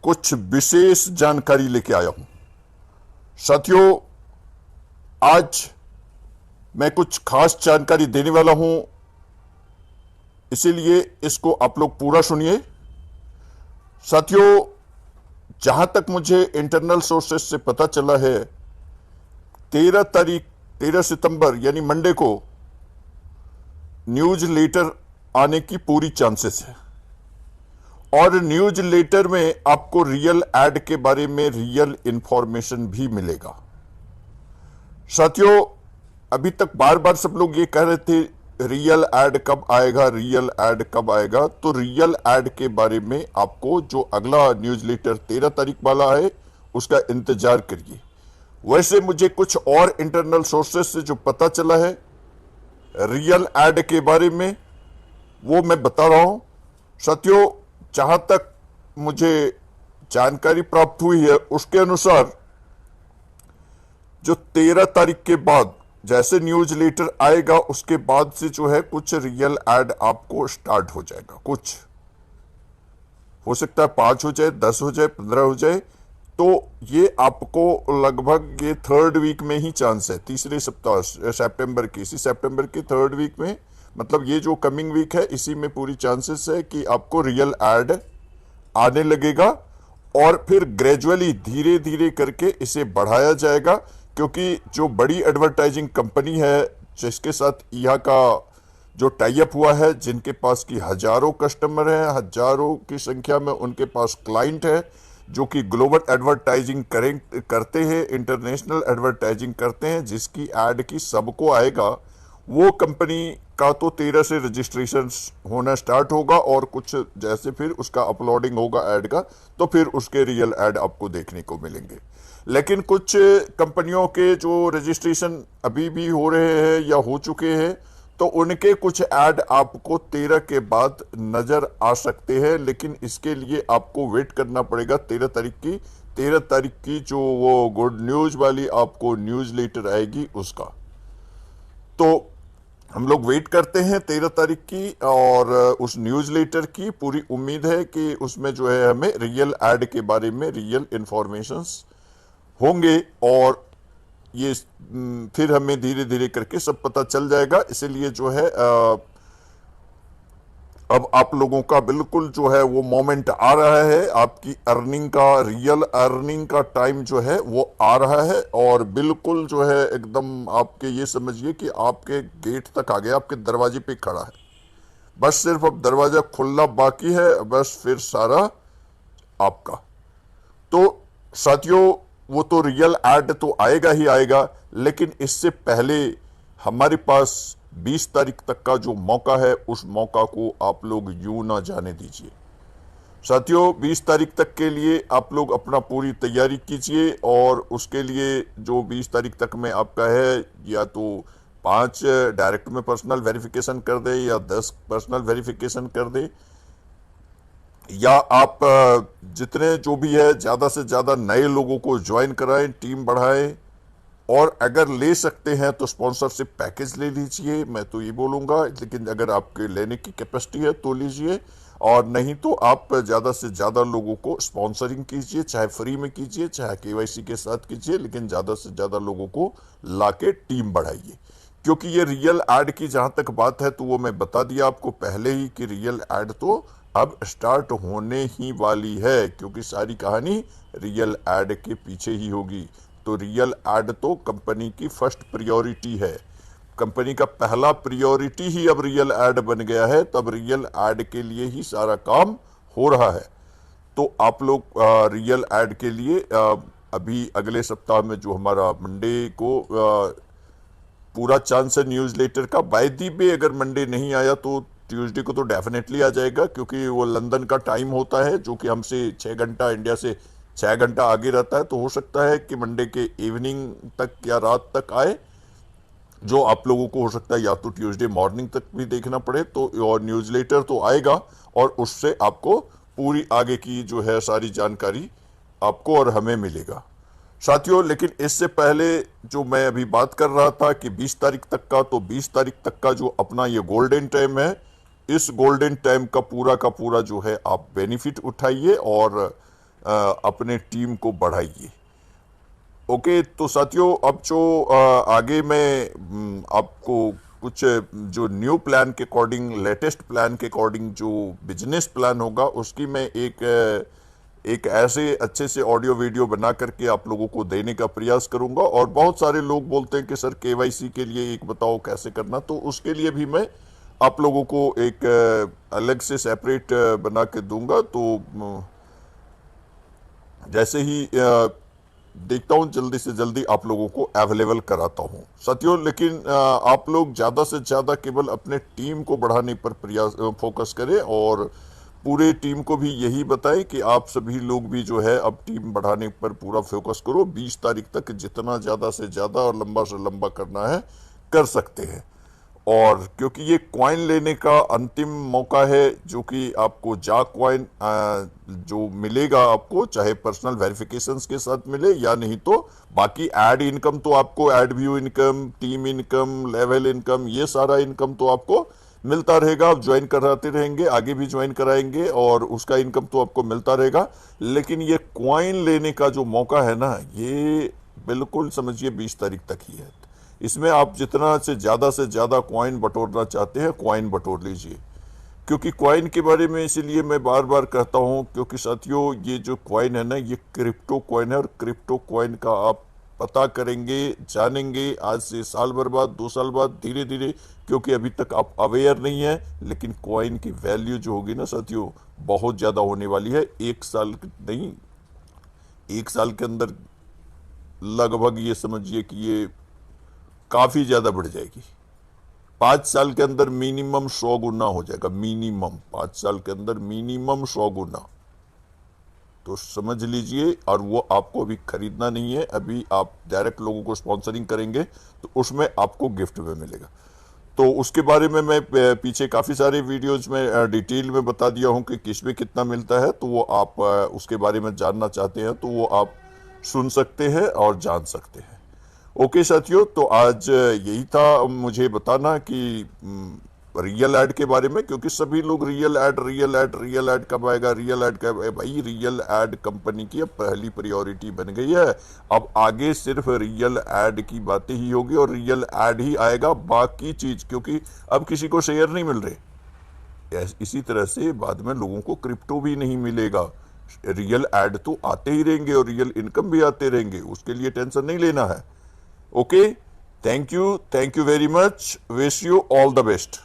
कुछ विशेष जानकारी लेके आया हूं। साथियों, आज मैं कुछ खास जानकारी देने वाला हूं, इसीलिए इसको आप लोग पूरा सुनिए। साथियों, जहां तक मुझे इंटरनल सोर्सेस से पता चला है, 13 सितंबर यानी मंडे को न्यूज लेटर आने की पूरी चांसेस है और न्यूज लेटर में आपको रियल एड के बारे में रियल इंफॉर्मेशन भी मिलेगा। साथियों, अभी तक बार बार सब लोग ये कह रहे थे रियल एड कब आएगा, रियल एड कब आएगा। तो रियल एड के बारे में आपको जो अगला न्यूज लेटर 13 तारीख वाला है उसका इंतजार करिए। वैसे मुझे कुछ और इंटरनल सोर्सेस से जो पता चला है रियल एड के बारे में, वो मैं बता रहा हूं। साथियों, जहां तक मुझे जानकारी प्राप्त हुई है उसके अनुसार जो 13 तारीख के बाद जैसे न्यूज लेटर आएगा उसके बाद से जो है कुछ रियल एड आपको स्टार्ट हो जाएगा। कुछ हो सकता है 5 हो जाए, 10 हो जाए, 15 हो जाए। तो ये आपको लगभग ये 3rd वीक में ही चांस है, तीसरे सप्ताह सितंबर के, इसी सितंबर के 3rd वीक में, मतलब ये जो कमिंग वीक है इसी में पूरी चांसेस है कि आपको रियल एड आने लगेगा और फिर ग्रेजुअली धीरे धीरे करके इसे बढ़ाया जाएगा। क्योंकि जो बड़ी एडवर्टाइजिंग कंपनी है जिसके साथ यहाँ का जो टाई अप हुआ है, जिनके पास की हजारों कस्टमर हैं, हजारों की संख्या में उनके पास क्लाइंट है जो कि ग्लोबल एडवर्टाइजिंग करते हैं, इंटरनेशनल एडवर्टाइजिंग करते हैं, जिसकी एड की सबको आएगा, वो कंपनी का तो 13 से रजिस्ट्रेशन होना स्टार्ट होगा और कुछ जैसे फिर उसका अपलोडिंग होगा ऐड का, तो फिर उसके रियल ऐड आपको देखने को मिलेंगे। लेकिन कुछ कंपनियों के जो रजिस्ट्रेशन अभी भी हो रहे हैं या हो चुके हैं, तो उनके कुछ ऐड आपको 13 के बाद नजर आ सकते हैं। लेकिन इसके लिए आपको वेट करना पड़ेगा 13 तारीख की। 13 तारीख की जो वो गुड न्यूज वाली आपको न्यूज लेटर आएगी उसका, तो हम लोग वेट करते हैं 13 तारीख की और उस न्यूज लेटर की। पूरी उम्मीद है कि उसमें जो है हमें रियल एड के बारे में रियल इंफॉर्मेशंस होंगे और ये फिर हमें धीरे धीरे करके सब पता चल जाएगा। इसीलिए जो है अब आप लोगों का बिल्कुल जो है वो मोमेंट आ रहा है, आपकी अर्निंग का, रियल अर्निंग का टाइम जो है वो आ रहा है और बिल्कुल जो है एकदम आपके ये समझिए कि आपके गेट तक आ गया, आपके दरवाजे पे खड़ा है। बस सिर्फ अब दरवाजा खुलना बाकी है, बस फिर सारा आपका। तो साथियों, वो तो रियल एड तो आएगा ही आएगा, लेकिन इससे पहले हमारे पास 20 तारीख तक का जो मौका है उस मौका को आप लोग यूं ना जाने दीजिए। साथियों, 20 तारीख तक के लिए आप लोग अपना पूरी तैयारी कीजिए और उसके लिए जो 20 तारीख तक में आपका है, या तो 5 डायरेक्ट में पर्सनल वेरिफिकेशन कर दे या 10 पर्सनल वेरिफिकेशन कर दे, या आप जितने जो भी है ज़्यादा से ज़्यादा नए लोगों को ज्वाइन कराएं, टीम बढ़ाएं और अगर ले सकते हैं तो स्पॉन्सरशिप पैकेज ले लीजिए, मैं तो ये बोलूँगा। लेकिन अगर आपके लेने की कैपेसिटी है तो लीजिए, और नहीं तो आप ज़्यादा से ज़्यादा लोगों को स्पॉन्सरिंग कीजिए, चाहे फ्री में कीजिए चाहे KYC के साथ कीजिए, लेकिन ज़्यादा से ज़्यादा लोगों को ला के टीम बढ़ाइए। क्योंकि ये रियल एड की जहाँ तक बात है तो वो मैं बता दिया आपको पहले ही कि रियल एड तो अब स्टार्ट होने ही वाली है, क्योंकि सारी कहानी रियल एड के पीछे ही होगी। तो रियल एड तो कंपनी की फर्स्ट प्रायोरिटी है, कंपनी का पहला प्रायोरिटी ही अब रियल एड बन गया है। तब रियल एड के लिए ही सारा काम हो रहा है। तो आप लोग रियल एड के लिए अभी अगले सप्ताह में जो हमारा मंडे को पूरा चांस है न्यूज लेटर का। बाय दी वे अगर मंडे नहीं आया तो ट्यूसडे को तो डेफिनेटली आ जाएगा, क्योंकि वो लंदन का टाइम होता है जो कि हमसे 6 घंटा, इंडिया से 6 घंटा आगे रहता है। तो हो सकता है कि मंडे के इवनिंग तक या रात तक आए, जो आप लोगों को हो सकता है या तो ट्यूसडे मॉर्निंग तक भी देखना पड़े। तो और न्यूज लेटर तो आएगा और उससे आपको पूरी आगे की जो है सारी जानकारी आपको और हमें मिलेगा। साथियों, लेकिन इससे पहले जो मैं अभी बात कर रहा था कि 20 तारीख तक का, तो 20 तारीख तक का जो अपना ये गोल्डन टाइम है, इस गोल्डन टाइम का पूरा जो है आप बेनिफिट उठाइए और अपने टीम को बढ़ाइए। ओके, तो साथियों अब जो आगे मैं आपको कुछ जो न्यू प्लान के अकॉर्डिंग, लेटेस्ट प्लान के अकॉर्डिंग जो बिजनेस प्लान होगा उसकी मैं एक ऐसे अच्छे से ऑडियो वीडियो बना करके आप लोगों को देने का प्रयास करूंगा। और बहुत सारे लोग बोलते हैं कि सर केवाईसी के लिए एक बताओ कैसे करना, तो उसके लिए भी मैं आप लोगों को एक अलग से सेपरेट बना के दूंगा। तो जैसे ही देखता हूं जल्दी से जल्दी आप लोगों को अवेलेबल कराता हूं साथियों। लेकिन आप लोग ज़्यादा से ज़्यादा केवल अपने टीम को बढ़ाने पर प्रयास फोकस करें, और पूरे टीम को भी यही बताएं कि आप सभी लोग भी जो है अब टीम बढ़ाने पर पूरा फोकस करो। 20 तारीख तक जितना ज़्यादा से ज़्यादा और लंबा से लंबा करना है कर सकते हैं। और क्योंकि ये कॉइन लेने का अंतिम मौका है, जो कि आपको जा कॉइन जो मिलेगा आपको, चाहे पर्सनल वेरिफिकेशंस के साथ मिले या नहीं, तो बाकी ऐड इनकम तो आपको, add view income, team income, level income, ये सारा इनकम तो आपको मिलता रहेगा। आप ज्वाइन कराते रहेंगे, आगे भी ज्वाइन कराएंगे और उसका इनकम तो आपको मिलता रहेगा। लेकिन ये कॉइन लेने का जो मौका है ना, ये बिल्कुल समझिए 20 तारीख तक ही है। इसमें आप जितना से ज़्यादा कॉइन बटोरना चाहते हैं कॉइन बटोर लीजिए। क्योंकि कॉइन के बारे में इसीलिए मैं बार बार कहता हूं, क्योंकि साथियों ये जो कॉइन है ना, ये क्रिप्टो कॉइन है। और क्रिप्टो कॉइन का आप पता करेंगे, जानेंगे आज से साल भर बाद, 2 साल बाद, धीरे धीरे, क्योंकि अभी तक आप अवेयर नहीं है। लेकिन कॉइन की वैल्यू जो होगी ना साथियों, बहुत ज़्यादा होने वाली है। 1 साल नहीं, 1 साल के अंदर लगभग ये समझिए कि ये काफ़ी ज़्यादा बढ़ जाएगी। 5 साल के अंदर मिनिमम 100 गुना हो जाएगा, मिनिमम 5 साल के अंदर मिनिमम 100 गुना। तो समझ लीजिए। और वो आपको अभी खरीदना नहीं है, अभी आप डायरेक्ट लोगों को स्पॉन्सरिंग करेंगे तो उसमें आपको गिफ्ट में मिलेगा। तो उसके बारे में मैं पीछे काफ़ी सारे वीडियोज में डिटेल में बता दिया हूं कि किस में कितना मिलता है। तो वो आप उसके बारे में जानना चाहते हैं तो वो आप सुन सकते हैं और जान सकते हैं। ओके साथियों, तो आज यही था मुझे बताना कि रियल ऐड के बारे में, क्योंकि सभी लोग रियल ऐड कब आएगा, रियल ऐड कब। भाई रियल ऐड कंपनी की अब पहली प्रायोरिटी बन गई है। अब आगे सिर्फ रियल ऐड की बातें ही होगी और रियल ऐड ही आएगा, बाकी चीज, क्योंकि अब किसी को शेयर नहीं मिल रहे। इसी तरह से बाद में लोगों को क्रिप्टो भी नहीं मिलेगा। रियल ऐड तो आते ही रहेंगे और रियल इनकम भी आते रहेंगे, उसके लिए टेंशन नहीं लेना है। Okay, thank you very much. Wish you all the best.